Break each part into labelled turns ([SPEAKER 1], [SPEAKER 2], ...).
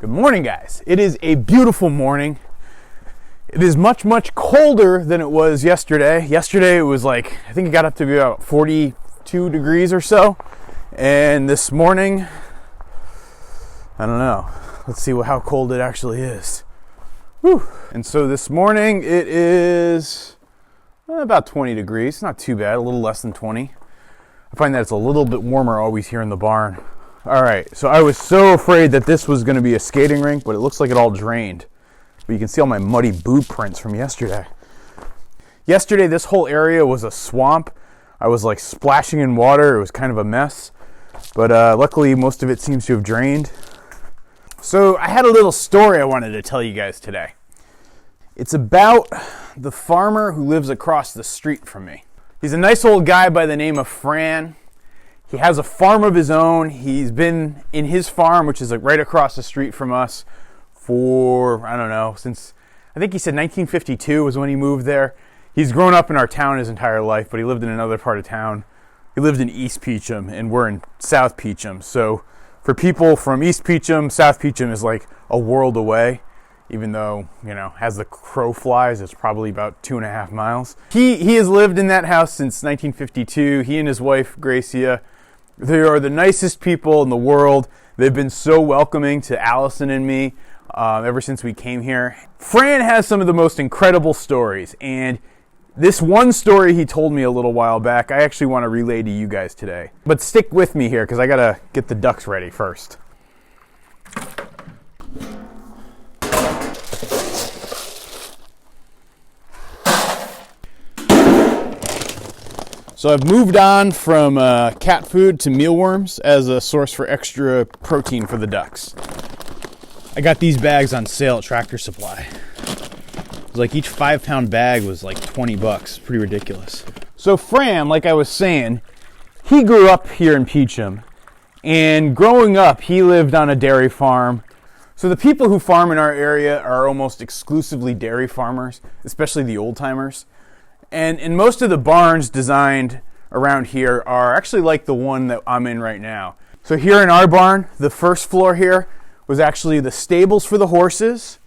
[SPEAKER 1] Good morning, guys. It is a beautiful morning. It is much, much colder than it was yesterday. Yesterday it was like, I think it got up to be about 42 degrees or so. And this morning, I don't know. Let's see how cold it actually is. Whew. And so this morning it is about 20 degrees. Not too bad, a little less than 20. I find that it's a little bit warmer always here in the barn. All right, so I was so afraid that this was going to be a skating rink, but it looks like it all drained. But you can see all my muddy boot prints from yesterday. Yesterday, this whole area was a swamp. I was like splashing in water. It was kind of a mess. But luckily, most of it seems to have drained. So I had a little story I wanted to tell you guys today. It's about the farmer who lives across the street from me. He's a nice old guy by the name of Fran. He has a farm of his own. He's been in his farm, which is like right across the street from us, for, I don't know, since, I think he said 1952 was when he moved there. He's grown up in our town his entire life, but he lived in another part of town. He lived in East Peacham, and we're in South Peacham. So for people from East Peacham, South Peacham is like a world away, even though, you know, as the crow flies, it's probably about 2.5 miles. He has lived in that house since 1952. He and his wife, Gracia, they are the nicest people in the world. They've been so welcoming to Allison and me ever since we came here. Fran has some of the most incredible stories, and this one story he told me a little while back, I actually want to relay to you guys today. But stick with me here, because I got to get the ducks ready first. So I've moved on from cat food to mealworms as a source for extra protein for the ducks. I got these bags on sale at Tractor Supply. It was like each 5-pound bag was like $20. Pretty ridiculous. So Fran, like I was saying, he grew up here in Peacham. And growing up, he lived on a dairy farm. So the people who farm in our area are almost exclusively dairy farmers, especially the old-timers. And most of the barns designed around here are actually like the one that I'm in right now. So here in our barn, the first floor here was actually the stables for the horses,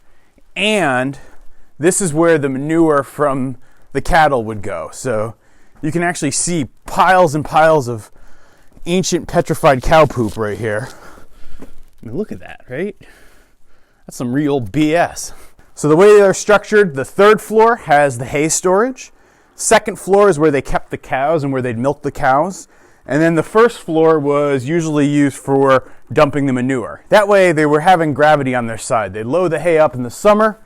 [SPEAKER 1] and this is where the manure from the cattle would go. So you can actually see piles and piles of ancient petrified cow poop right here. I mean, look at that, right? That's some real BS. So the way they're structured, the third floor has the hay storage. Second floor is where they kept the cows and where they'd milk the cows. And then the first floor was usually used for dumping the manure. That way they were having gravity on their side. They'd load the hay up in the summer.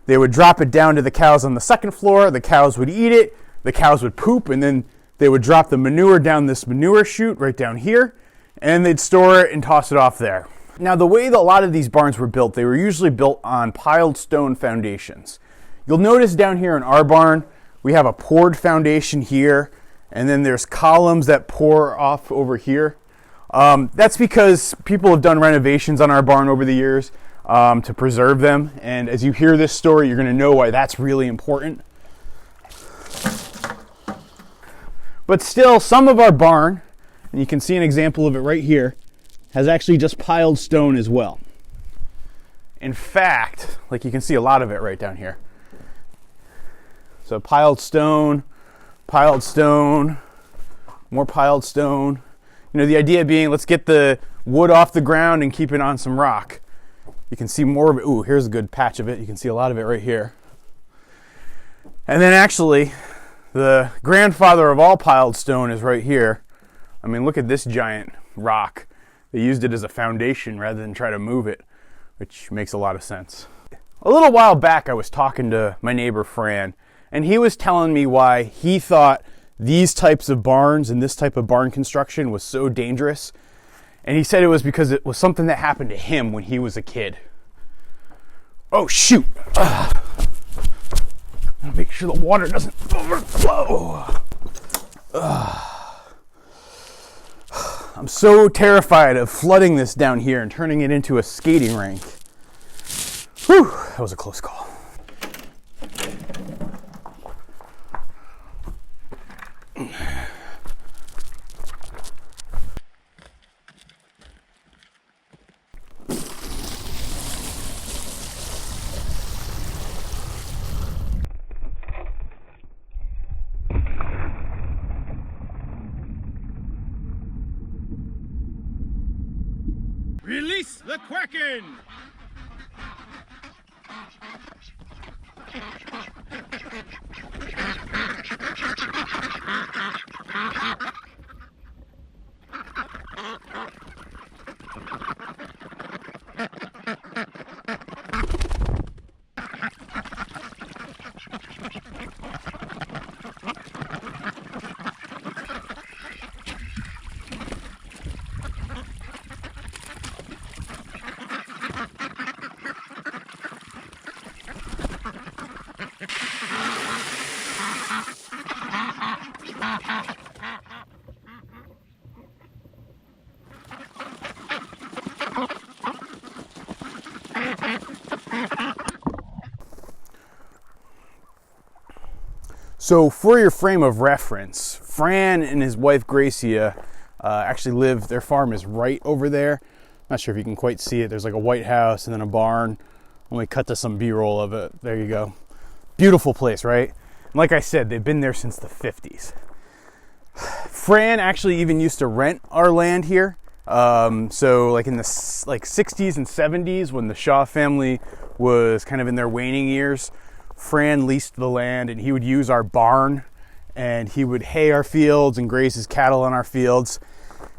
[SPEAKER 1] They would drop it down to the cows on the second floor. The cows would eat it. The cows would poop. And then they would drop the manure down this manure chute right down here. And they'd store it and toss it off there. Now the way that a lot of these barns were built, they were usually built on piled stone foundations. You'll notice down here in our barn, we have a poured foundation here, and then there's columns that pour off over here. That's because people have done renovations on our barn over the years to preserve them. And as you hear this story, you're going to know why that's really important. But still, some of our barn, and you can see an example of it right here, has actually just piled stone as well. In fact, like you can see a lot of it right down here. So piled stone, more piled stone. You know, the idea being, let's get the wood off the ground and keep it on some rock. You can see more of it. Ooh, here's a good patch of it. You can see a lot of it right here. And then actually, the grandfather of all piled stone is right here. I mean, look at this giant rock. They used it as a foundation rather than try to move it, which makes a lot of sense. A little while back, I was talking to my neighbor, Fran, and he was telling me why he thought these types of barns and this type of barn construction was so dangerous. And he said it was because it was something that happened to him when he was a kid. Oh, shoot. Gotta make sure the water doesn't overflow. I'm so terrified of flooding this down here and turning it into a skating rink. Whew, that was a close call. Release the Kraken! So for your frame of reference, Fran and his wife Gracia actually live, their farm is right over there. Not sure if you can quite see it. There's like a white house and then a barn. Let me cut to some B-roll of it. There you go. Beautiful place, right? And like I said, they've been there since the 50s. Fran actually even used to rent our land here. So like in the 60s and 70s when the Shaw family was kind of in their waning years, Fran leased the land and he would use our barn and he would hay our fields and graze his cattle on our fields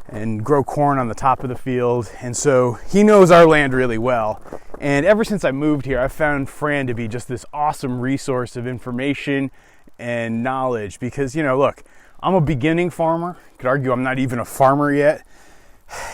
[SPEAKER 1] and grow corn on the top of the field. And so he knows our land really well. And ever since I moved here, I've found Fran to be just this awesome resource of information and knowledge because, you know, look, I'm a beginning farmer. You could argue I'm not even a farmer yet.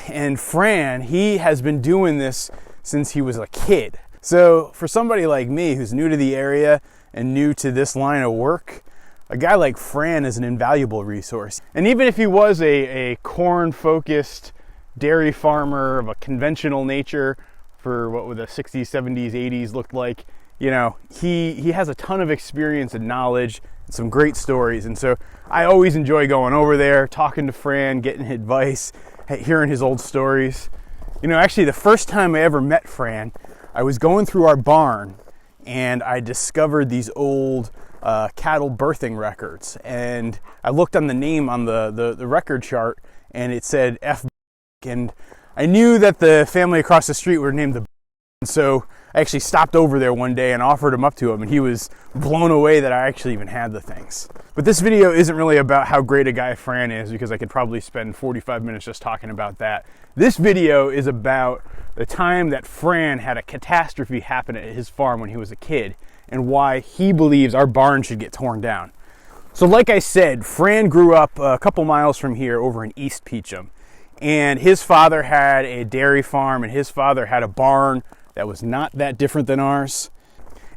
[SPEAKER 1] And Fran, he has been doing this since he was a kid. So for somebody like me who's new to the area and new to this line of work, a guy like Fran is an invaluable resource. And even if he was a corn-focused dairy farmer of a conventional nature for what the 60s, 70s, 80s looked like, you know, he has a ton of experience and knowledge and some great stories. And so I always enjoy going over there, talking to Fran, getting advice, hearing his old stories. You know, actually the first time I ever met Fran, I was going through our barn and I discovered these old cattle birthing records. And I looked on the name on the record chart and it said F. And I knew that the family across the street were named the. And so I actually stopped over there one day and offered them up to him, and he was blown away that I actually even had the things. But this video isn't really about how great a guy Fran is, because I could probably spend 45 minutes just talking about that. This video is about the time that Fran had a catastrophe happen at his farm when he was a kid, and why he believes our barn should get torn down. So like I said, Fran grew up a couple miles from here over in East Peacham, and his father had a dairy farm, and his father had a barn that was not that different than ours.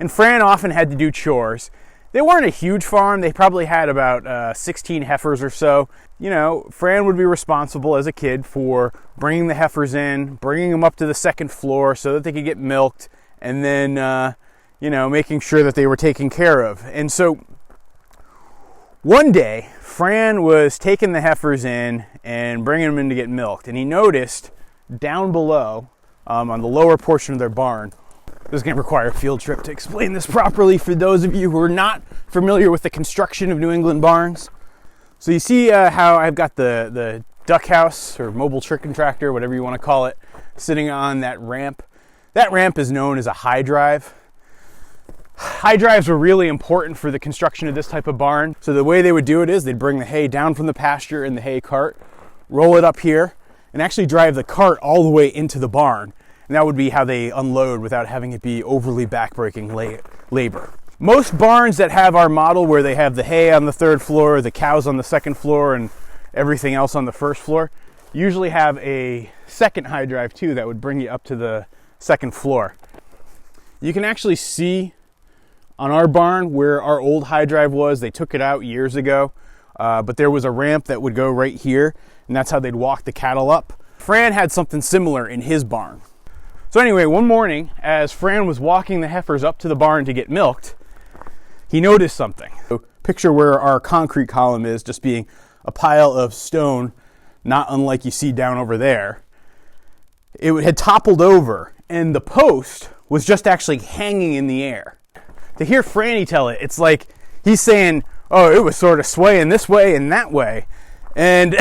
[SPEAKER 1] And Fran often had to do chores. They weren't a huge farm. They probably had about 16 heifers or so. You know, Fran would be responsible as a kid for bringing the heifers in, bringing them up to the second floor so that they could get milked, and then, you know, making sure that they were taken care of. And so one day, Fran was taking the heifers in and bringing them in to get milked, and he noticed down below, on the lower portion of their barn. This is going to require a field trip to explain this properly for those of you who are not familiar with the construction of New England barns. So you see how I've got the duck house or mobile chicken tractor, whatever you want to call it, sitting on that ramp. That ramp is known as a high drive. High drives were really important for the construction of this type of barn. So the way they would do it is they'd bring the hay down from the pasture in the hay cart, roll it up here, and actually drive the cart all the way into the barn. And that would be how they unload without having it be overly backbreaking labor. Most barns that have our model where they have the hay on the third floor, the cows on the second floor, and everything else on the first floor, usually have a second high drive too that would bring you up to the second floor. You can actually see on our barn where our old high drive was. They took it out years ago, but there was a ramp that would go right here, and that's how they'd walk the cattle up. Fran had something similar in his barn. So anyway, one morning, as Fran was walking the heifers up to the barn to get milked, he noticed something. So picture where our concrete column is, just being a pile of stone, not unlike you see down over there. It had toppled over, and the post was just actually hanging in the air. To hear Franny tell it, it's like he's saying, oh, it was sort of swaying this way and that way. And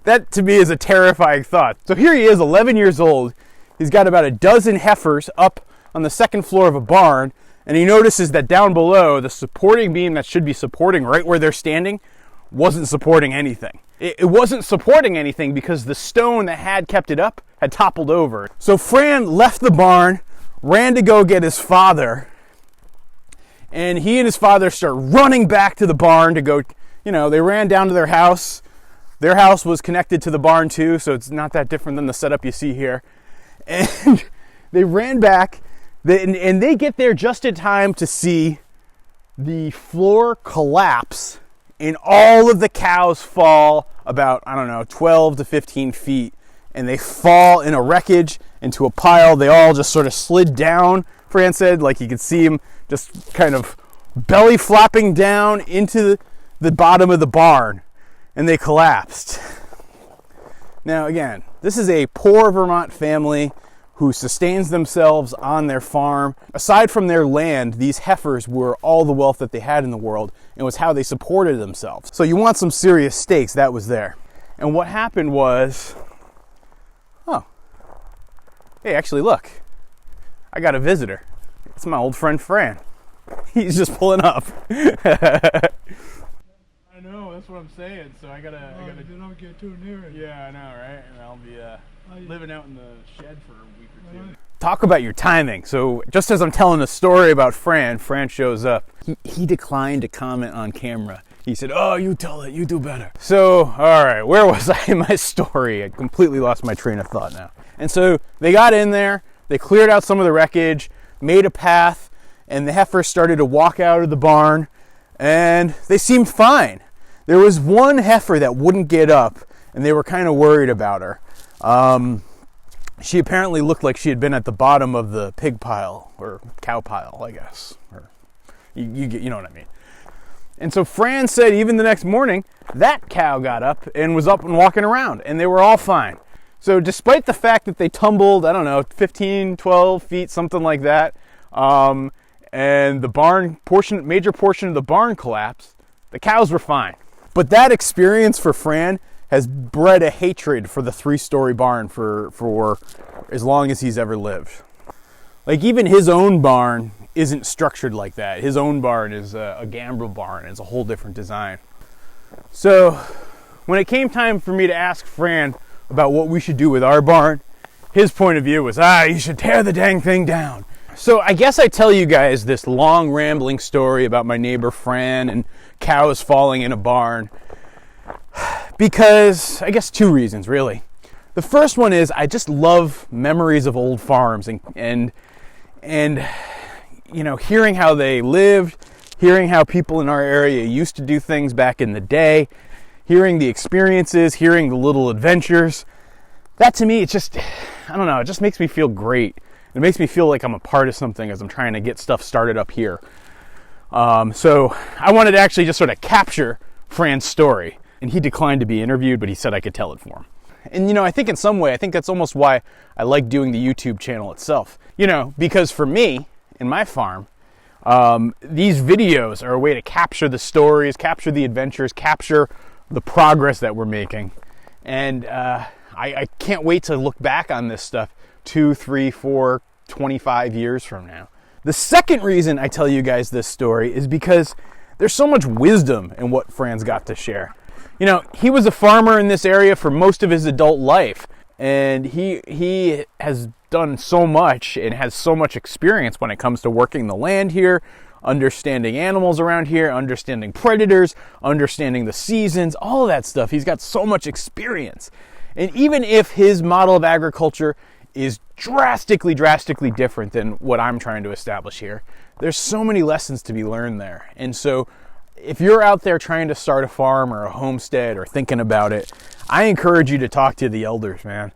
[SPEAKER 1] That to me is a terrifying thought. So here he is, 11 years old. He's got about a dozen heifers up on the second floor of a barn, and he notices that down below, the supporting beam that should be supporting right where they're standing wasn't supporting anything. It wasn't supporting anything because the stone that had kept it up had toppled over. So Fran left the barn, ran to go get his father, and he and his father start running back to the barn to go, they ran down to their house. Their house was connected to the barn too, so it's not that different than the setup you see here. And they ran back, and they get there just in time to see the floor collapse and all of the cows fall about, 12 to 15 feet. And they fall in a wreckage into a pile. They all just sort of slid down, Fran said, like you could see them just kind of belly flopping down into the bottom of the barn. And they collapsed. Now again, this is a poor Vermont family who sustains themselves on their farm. Aside from their land, these heifers were all the wealth that they had in the world and was how they supported themselves. So you want some serious stakes, that was there. And what happened was, hey, actually look, I got a visitor. It's my old friend Fran. He's just pulling up. I know, that's what I'm saying. So I gotta.
[SPEAKER 2] You don't get too near it.
[SPEAKER 1] Yeah, I know, right? And I'll be living out in the shed for a week or two. Talk about your timing. So just as I'm telling a story about Fran shows up. He declined to comment on camera. He said, "Oh, you tell it. You do better." So, all right, where was I in my story? I completely lost my train of thought now. And so they got in there. They cleared out some of the wreckage, made a path, and the heifers started to walk out of the barn, and they seemed fine. There was one heifer that wouldn't get up, and they were kind of worried about her. She apparently looked like she had been at the bottom of the pig pile, or cow pile, I guess. Or you know what I mean. And so Fran said even the next morning, that cow got up and was up and walking around, and they were all fine. So despite the fact that they tumbled, 15, 12 feet, something like that, and the major portion of the barn collapsed, the cows were fine. But that experience for Fran has bred a hatred for the 3-story barn for as long as he's ever lived. Like even his own barn isn't structured like that. His own barn is a gambrel barn. It's a whole different design. So when it came time for me to ask Fran about what we should do with our barn, his point of view was, you should tear the dang thing down. So I guess I tell you guys this long rambling story about my neighbor Fran and cows falling in a barn because I guess 2 reasons really. The first one is I just love memories of old farms and hearing how they lived, hearing how people in our area used to do things back in the day, hearing the experiences, hearing the little adventures. That to me, it just makes me feel great. It makes me feel like I'm a part of something as I'm trying to get stuff started up here. So I wanted to actually just sort of capture Fran's story. And he declined to be interviewed, but he said I could tell it for him. And, I think in some way, I think that's almost why I like doing the YouTube channel itself. Because for me, in my farm, these videos are a way to capture the stories, capture the adventures, capture the progress that we're making. And I can't wait to look back on this stuff 2, 3, 4, 25 years from now. The second reason I tell you guys this story is because there's so much wisdom in what Fran's got to share. He was a farmer in this area for most of his adult life, and he has done so much and has so much experience when it comes to working the land here, understanding animals around here, understanding predators, understanding the seasons, all of that stuff. He's got so much experience. And even if his model of agriculture is drastically different than what I'm trying to establish here, there's so many lessons to be learned there. And so if you're out there trying to start a farm or a homestead or thinking about it, I encourage you to talk to the elders, man.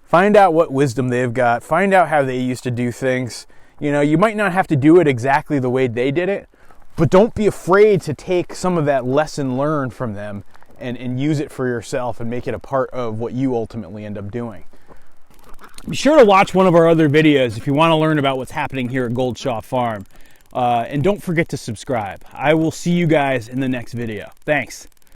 [SPEAKER 1] Find out what wisdom they've got. Find out how they used to do things. You might not have to do it exactly the way they did it, but don't be afraid to take some of that lesson learned from them and use it for yourself and make it a part of what you ultimately end up doing. Be sure to watch one of our other videos if you want to learn about what's happening here at Goldshaw Farm. And don't forget to subscribe. I will see you guys in the next video. Thanks.